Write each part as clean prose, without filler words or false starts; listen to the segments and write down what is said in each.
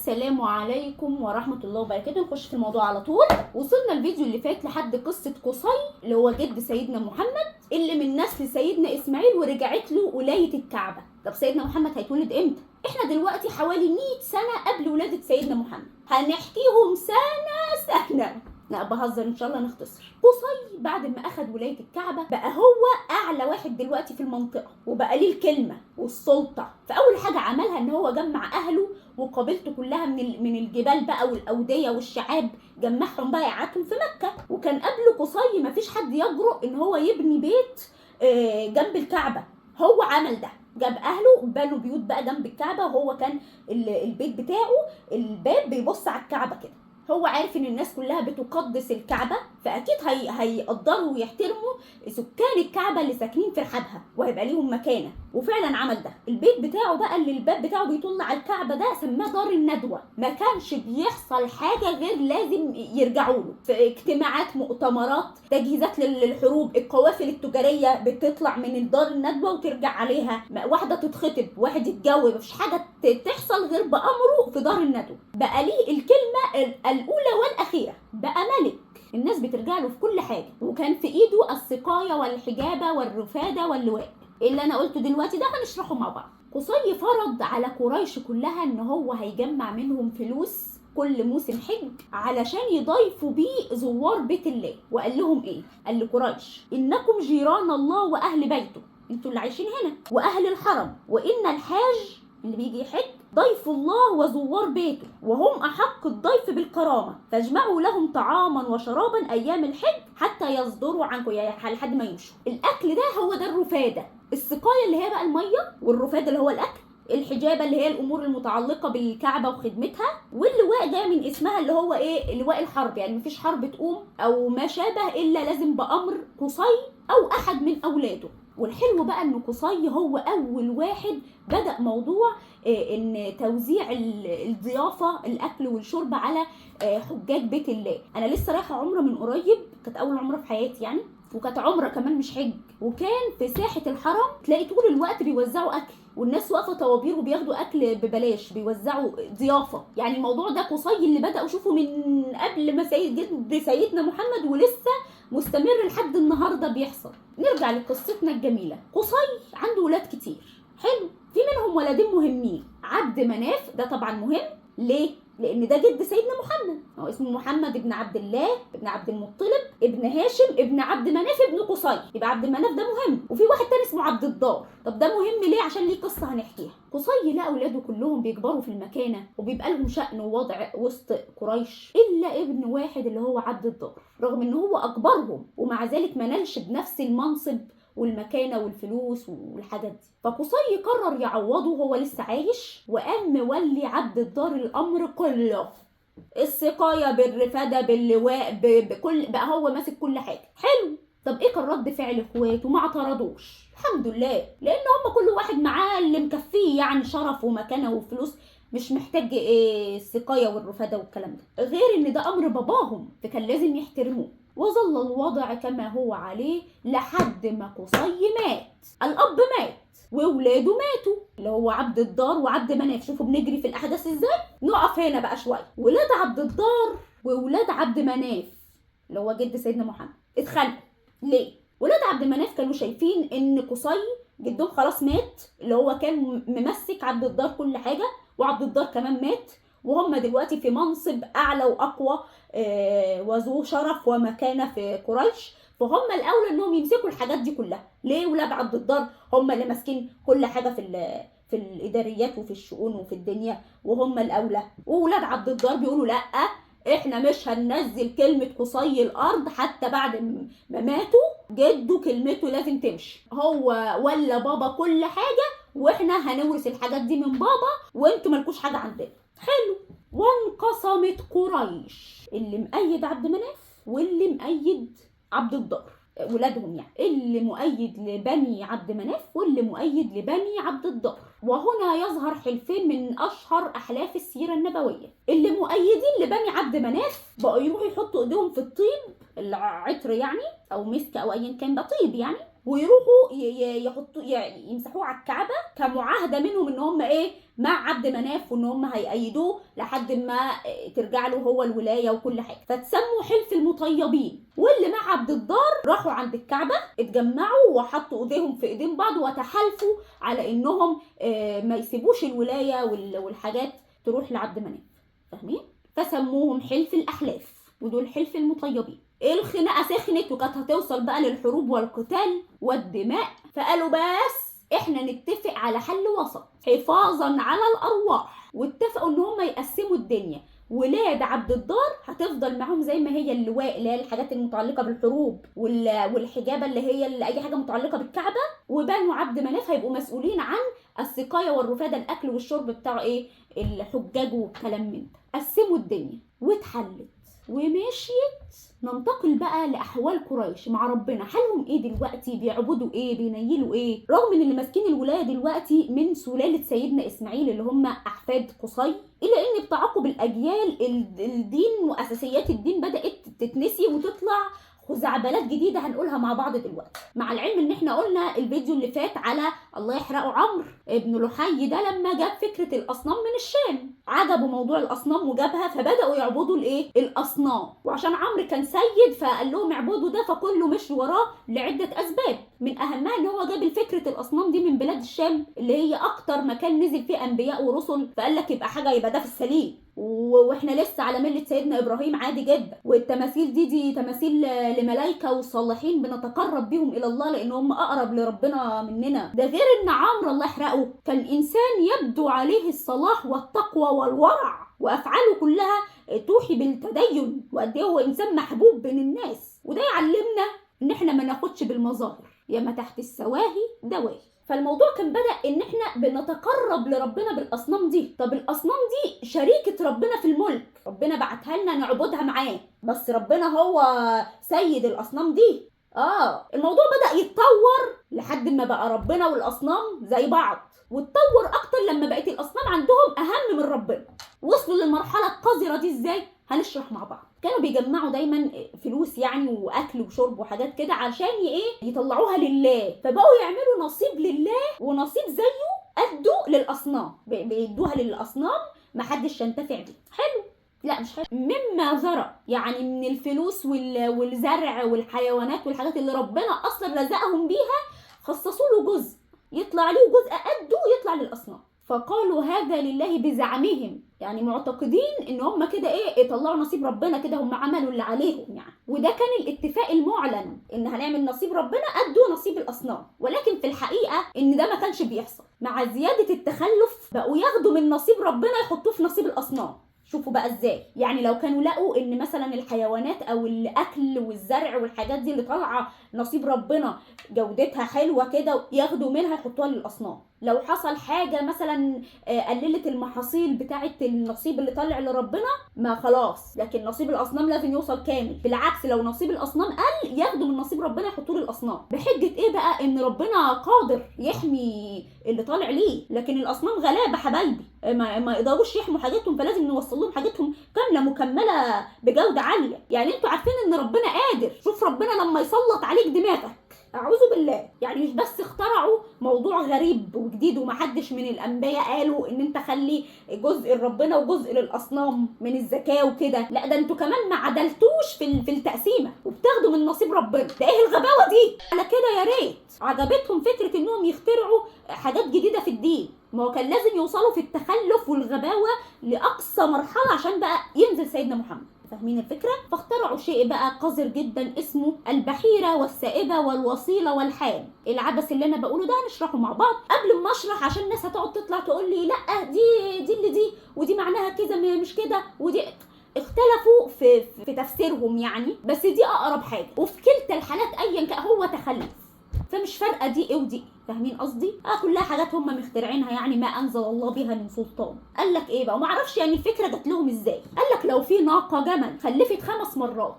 السلام عليكم ورحمة الله وبركاته. نخش في الموضوع على طول. وصلنا الفيديو اللي فات لحد قصة قصي اللي هو جد سيدنا محمد اللي من نسل سيدنا إسماعيل ورجعت له ولاية الكعبة. طب سيدنا محمد هيتولد امتى؟ احنا دلوقتي حوالي 100 سنة قبل ولادة سيدنا محمد، هنحكيهم سنة. لا بهزر، ان شاء الله نختصر. قصي بعد ما اخد ولايه الكعبه بقى هو اعلى واحد دلوقتي في المنطقه، وبقى ليه الكلمه والسلطه. فاول حاجه عملها ان هو جمع اهله وقبيلته كلها من الجبال بقى والاوديه والشعاب، جمعهم بقى يقعدهم في مكه. وكان قبل قصي ما فيش حد يجرؤ ان هو يبني بيت جنب الكعبه. هو عمل ده، جاب اهله بنوا بيوت بقى جنب الكعبه، وهو كان البيت بتاعه الباب بيبص على الكعبه كده. هو عارف ان الناس كلها بتقدس الكعبة، فاكيد هيقدروا ويحترموا سكان الكعبة اللي ساكنين في رحابها وهيبقى ليهم مكانة. وفعلا عمل ده. البيت بتاعه بقى اللي الباب بتاعه بيطل على الكعبة ده سماه دار الندوة. ما كانش بيحصل حاجة غير لازم يرجعوا له، في اجتماعات، مؤتمرات، تجهيزات للحروب، القوافل التجارية بتطلع من الدار الندوة وترجع عليها، واحدة تتخطب، واحد يتجوز، مفيش حاجة تحصل غير بأمره في دار الندوة. بقى ليه الكلمة الأولى والأخيرة، بقى ملك، الناس بترجع له في كل حاجة. وكان في إيده السقاية والحجابة والرفادة واللواء. اللي أنا قلته دلوقتي ده هنشرحه مع بعض. قصي فرض على قريش كلها إن هو هيجمع منهم فلوس كل موسم حج علشان يضيفوا بيه زوار بيت الله. وقال لهم إيه؟ قال لقريش: إنكم جيران الله وأهل بيته، انتوا اللي عايشين هنا، وأهل الحرم، وإن الحاج اللي بيجي يحج ضيف الله وزوار بيته، وهم أحق الضيف بالكرامة، فاجمعوا لهم طعاما وشرابا أيام الحج حتى يصدروا عنكم، يعني لحد ما يمشوا. الأكل ده هو ده الرفادة، السقاية اللي هي بقى المية، والرفادة اللي هو الأكل، الحجابة اللي هي الأمور المتعلقة بالكعبة وخدمتها، واللواء ده من اسمها اللي هو إيه؟ لواء الحرب، يعني مفيش حرب تقوم أو ما شابه إلا لازم بأمر قصي أو أحد من أولاده. والحلو بقى ان قصي هو اول واحد بدأ موضوع ان توزيع الضيافة، الاكل والشرب على حجاج بيت الله. انا لسه رايحة عمرة من قريب، كانت اول عمرة في حياتي يعني، وكانت عمرة كمان مش حج. وكان في ساحة الحرم تلاقي طول الوقت بيوزعوا اكل، والناس واقفة طوابير وبياخدوا اكل ببلاش، بيوزعوا ضيافة. يعني الموضوع ده قصي اللي بدأ اشوفه من قبل ما سيدنا محمد، ولسه مستمر لحد النهارده بيحصل. نرجع لقصتنا الجميله. قصي عنده ولاد كتير، حلو، في منهم ولدين مهمين. عبد مناف ده طبعا مهم، ليه؟ لان ده جد سيدنا محمد، هو اسمه محمد ابن عبد الله ابن عبد المطلب ابن هاشم ابن عبد مناف ابن قصي، يبقى عبد مناف ده مهم. وفي واحد تاني اسمه عبد الدار. طب ده مهم ليه؟ عشان ليه قصه هنحكيها. قصي لا اولاده كلهم بيكبروا في المكانه وبيبقى لهم شأن ووضع وسط قريش، الا ابن واحد اللي هو عبد الدار، رغم ان هو اكبرهم ومع ذلك ما نالش بنفس المنصب والمكانه والفلوس والحاجات دي. فقصي قرر يعوضه، هو لسه عايش، وقام مولي عبد الدار الامر كله، السقايه بالرفاده باللواء بكل، بقى هو ماسك كل حاجه. حلو. طب ايه كان رد فعل اخواته؟ ما اعترضوش الحمد لله، لان هم كل واحد معاه اللي مكفيه، يعني شرف ومكانه وفلوس، مش محتاج ايه السقايه والرفاده والكلام ده، غير ان ده امر باباهم فكان لازم يحترموه. وظل الوضع كما هو عليه لحد ما قصي مات. الاب مات واولاده ماتوا، اللي هو عبد الدار وعبد مناف. شوفوا بنجري في الاحداث ازاي. نقف هنا بقى شويه. ولاد عبد الدار وولاد عبد مناف اللي هو جد سيدنا محمد اتخانقوا. ليه؟ ولاد عبد مناف كانوا شايفين ان قصي جدهم خلاص مات، اللي هو كان ممسك عبد الدار كل حاجه، وعبد الدار كمان مات، وهم دلوقتي في منصب اعلى واقوى وذو شرف ومكانه في قريش، فهم الاولى انهم يمسكوا الحاجات دي كلها. ليه؟ ولاد عبد الدار هم اللي ماسكين كل حاجه في الاداريات وفي الشؤون وفي الدنيا، وهم الاولى. وولاد عبد الدار بيقولوا لا، احنا مش هننزل كلمه قصي الارض حتى بعد ما ماتوا جده، كلمته لازم تمشي، هو ولا بابا كل حاجه، واحنا هنورث الحاجات دي من بابا، وانتوا مالكوش حاجه عندنا. حلو. وانقسمت قريش، اللي مؤيد عبد مناف واللي مؤيد عبد الدار، ولادهم يعني، اللي مؤيد لبني عبد مناف واللي مؤيد لبني عبد الدار. وهنا يظهر حلفين من اشهر احلاف السيره النبويه. اللي مؤيدين لبني عبد مناف بقوا يروحوا يحطوا ايديهم في الطيب، العطر يعني او مسك او ايا كان، ده طيب يعني، ويروحوا يحطوا يعني يمسحوه على الكعبه كمعاهده منهم ان هم ايه مع عبد مناف، وان هم هيأيدوه لحد ما ترجع له هو الولايه وكل حاجه. فتسموا حلف المطيبين. واللي مع عبد الدار راحوا عند الكعبه، اتجمعوا وحطوا ايديهم في ايدين بعض وتحالفوا على انهم ما يسيبوش الولايه والحاجات تروح لعبد مناف. فاهمين؟ فسموهم حلف الاحلاف، ودول حلف المطيبين. الخناقه سخنت وكانت هتوصل بقى للحروب والقتال والدماء، فقالوا بس احنا نتفق على حل وسط حفاظا على الارواح. واتفقوا ان هم يقسموا الدنيا. ولاد عبد الدار هتفضل معاهم زي ما هي اللواء اللي هي الحاجات المتعلقه بالحروب والحجابه اللي اي حاجه متعلقه بالكعبه. وبنو عبد مناف هيبقوا مسؤولين عن السقايه والرفاده، الاكل والشرب بتاع ايه الحجاج والكلام من ده. قسموا الدنيا واتحلت ومشيت. ننتقل بقى لأحوال قريش مع ربنا. حالهم ايه دلوقتي؟ بيعبدوا ايه؟ بينيلوا ايه؟ رغم ان اللي ماسكين الولاية دلوقتي من سلالة سيدنا اسماعيل اللي هم احفاد قصي، الا ان بتعاقب الاجيال الدين واساسيات الدين بدأت تتنسي وتطلع خزعبلات جديده هنقولها مع بعض دلوقتي. مع العلم ان احنا قلنا الفيديو اللي فات على الله يحرقه عمرو ابن لحي ده لما جاب فكره الاصنام من الشام، عجبوا موضوع الاصنام وجابها، فبداوا يعبدوا الايه الاصنام. وعشان عمرو كان سيد فقال لهم اعبدوا ده، فكله مشي وراه لعده اسباب، من اهمها ان هو جاب فكره الاصنام دي من بلاد الشام اللي هي اكتر مكان نزل فيه انبياء ورسل، فقال لك يبقى حاجه يبقى ده في السليم. واحنا لسه على مله سيدنا ابراهيم عادي جدا. والتماثيل دي تماثيل لملائكه وصالحين بنتقرب بيهم الى الله لان هم اقرب لربنا مننا. ده غير ان عمرو الله يحرقه كان انسان يبدو عليه الصلاح والتقوى والورع، وافعاله كلها توحي بالتدين، وقد ايه هو انسان محبوب بين الناس. وده يعلمنا ان احنا ما ناخدش بالمظاهر، ياما تحت السواهي دواهي. فالموضوع كان بدأ ان احنا بنتقرب لربنا بالاصنام دي. طب الاصنام دي شريكة ربنا في الملك، ربنا بعتها لنا نعبدها معاه، بس ربنا هو سيد الاصنام دي. الموضوع بدأ يتطور لحد ما بقى ربنا والاصنام زي بعض، واتطور اكتر لما بقت الاصنام عندهم اهم من ربنا. وصلوا للمرحلة القذرة دي ازاي؟ هنشرح مع بعض. كانوا بيجمعوا دايما فلوس يعني واكل وشرب وحاجات كده عشان يطلعوها لله، فبقوا يعملوا نصيب لله ونصيب زيه قده للاصنام، بيدوها للاصنام محدش ينتفع بيه. حلو؟ لا مش حلو. مما زرع يعني من الفلوس والزرع والحيوانات والحاجات اللي ربنا اصلا رزقهم بيها، خصصوا له جزء يطلع ليه وجزء قده يطلع للاصنام. فقالوا هذا لله بزعمهم، يعني معتقدين ان هم كده يطلعوا نصيب ربنا، كده هم عملوا اللي عليهم يعني. وده كان الاتفاق المعلن ان هنعمل نصيب ربنا قدوا نصيب الاصنام. ولكن في الحقيقه ان ده ما كانش بيحصل. مع زياده التخلف بقوا ياخدوا من نصيب ربنا يحطوه في نصيب الاصنام. شوفوا بقى ازاي. يعني لو كانوا لقوا ان مثلا الحيوانات او الاكل والزرع والحاجات دي اللي طالعه نصيب ربنا جودتها حلوه كده، ياخدوا منها يحطوها للاصنام. لو حصل حاجه مثلا قللت المحاصيل بتاعه النصيب اللي طالع لربنا، ما خلاص، لكن نصيب الاصنام لازم يوصل كامل. بالعكس لو نصيب الاصنام قل ياخدوا من نصيب ربنا يحطوه للاصنام، بحجه ايه بقى؟ ان ربنا قادر يحمي اللي طالع ليه، لكن الاصنام غلابه حبايبي ما يقدروش يحموا حاجتهم، فلازم نوصل لهم حاجتهم كامله مكمله بجوده عاليه. يعني انتوا عارفين ان ربنا قادر. شوف ربنا لما يسلط عليك دماغك، اعوذ بالله، يعني مش بس اخترعوا موضوع غريب وجديد ومحدش من الانبياء قالوا ان انت خلي جزء لربنا وجزء للاصنام من الزكاه وكده، لا ده انتوا كمان ما عدلتوش في التقسيمه وبتاخدوا من نصيب ربنا. ده ايه الغباوه دي؟ على كده يا ريت عجبتهم فكره انهم يخترعوا حاجات جديده في الدين. ما هو كان لازم يوصلوا في التخلف والغباوه لاقصى مرحله عشان بقى ينزل سيدنا محمد. فاهمين الفكره؟ فاخترعوا شيء بقى قذر جدا اسمه البحيره والسائبه والوصيله والحام. العبث اللي انا بقوله ده هنشرحه مع بعض. قبل ما اشرح عشان الناس هتقعد تطلع تقول لي لا دي اللي دي ودي معناها كذا مش كده، ودي اختلفوا في تفسيرهم يعني، بس دي اقرب حاجه، وفي كلتا الحالات ايا كان هو تخلف، فمش فارقه دي ايه ودي. فاهمين قصدي؟ كلها حاجات هم مخترعينها يعني ما انزل الله بها من سلطان. قال لك ايه بقى؟ وما اعرفش يعني الفكره جات لهم ازاي. قال لك لو في ناقه جمل خلفت 5 مرات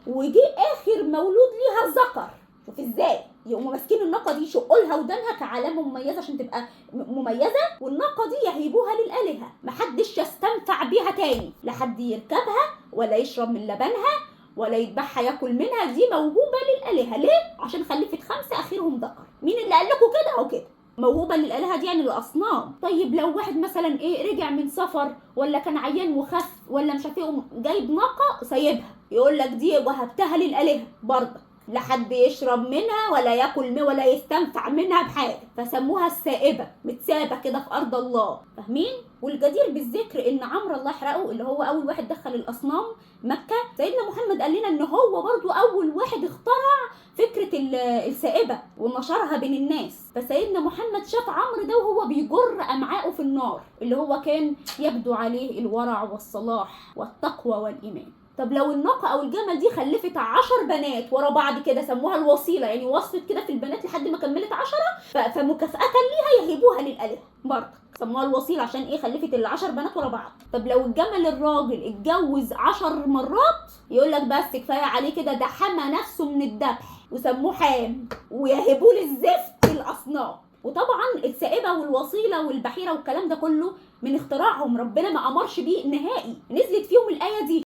وجي اخر مولود ليها ذكر، شوف ازاي يقوموا ماسكين الناقه دي يشقوا لها ودانها كعلامه مميزه عشان تبقى مميزه، والناقه دي يهيبوها للالهه، محدش يستنفع بيها تاني، لا حد يركبها ولا يشرب من لبنها ولا يذبحها ياكل منها، دي موهوبه آلهة. ليه؟ عشان خلفت 5 اخرهم ذكر. مين اللي قال لكم كده؟ او كده موهوبه للالهه دي، يعني الاصنام. طيب لو واحد مثلا رجع من سفر، ولا كان عيان وخف، ولا مش عارف جايب ناقه سايبها، يقول لك دي وهبتها للالهه برضه، لا حد يشرب منها ولا ياكل ولا يستنفع منها بحاجه، فسموها السائبه، متسابه كده في ارض الله. فاهمين؟ والجدير بالذكر ان عمرو الله يحرقه اللي هو اول واحد دخل الاصنام مكه، سيدنا محمد قال لنا ان هو برضه اول واحد اخترع فكره السائبه ونشرها بين الناس. فسيدنا محمد شاف عمرو ده وهو بيجر امعائه في النار، اللي هو كان يبدو عليه الورع والصلاح والتقوى والايمان. طب لو الناقه او الجمل دي خلفت 10 بنات ورا بعض كده، سموها الوصيله، يعني وصفت كده في البنات لحد ما كملت 10، فمكافاه ليها يهبوها للالهه برضه، سموها الوصيله عشان خلفت ال10 بنات ورا بعض. طب لو الجمل الراجل اتجوز 10 مرات، يقول لك بس كفايه عليه كده، ده حمى نفسه من الذبح وسموه حام، ويهبوه للزفت الاصنام. وطبعا السائبه والوصيله والبحيره والكلام ده كله من اختراعهم، ربنا ما امرش بيه نهائي، نزلت فيهم الايه دي.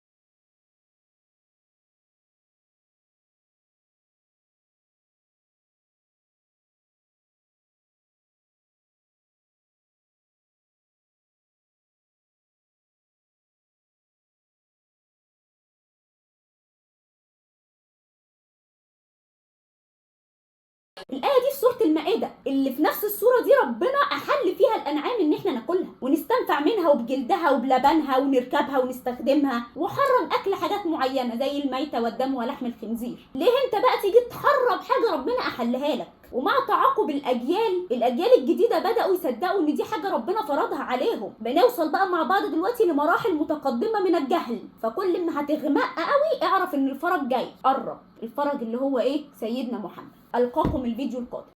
الآية دي في سورة المائدة، اللي في نفس السورة دي ربنا أحل فيها الأنعام إن إحنا ناكلها ونستنفع منها وبجلدها وبلبنها ونركبها ونستخدمها، وحرم أكل حاجات معينة زي الميتة والدم ولحم الخنزير. ليه أنت بقى تيجي تحرم حاجة ربنا أحلها لك؟ ومع تعاقب الأجيال الجديدة بدأوا يصدقوا إن دي حاجة ربنا فرضها عليهم. بنوصل بقى مع بعض دلوقتي لمراحل متقدمة من الجهل، فكل ما هتغمق قوي اعرف إن الفرج جاي، قرب الفرج اللي هو سيدنا محمد. ألقاكم الفيديو القادم.